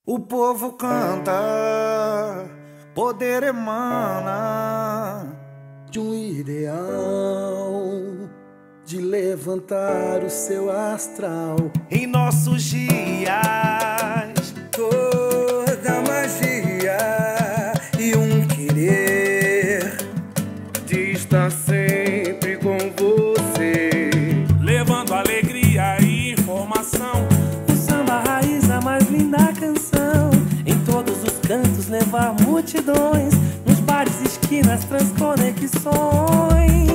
O povo canta, poder emana de um ideal de levantar o seu astral. Em nossos dias, toda magia e um querer de estar sempre com você, levando alegria e informação. O samba raiz, a mais linda canção. Em todos os cantos levar multidões, nos bares, esquinas, transconexões.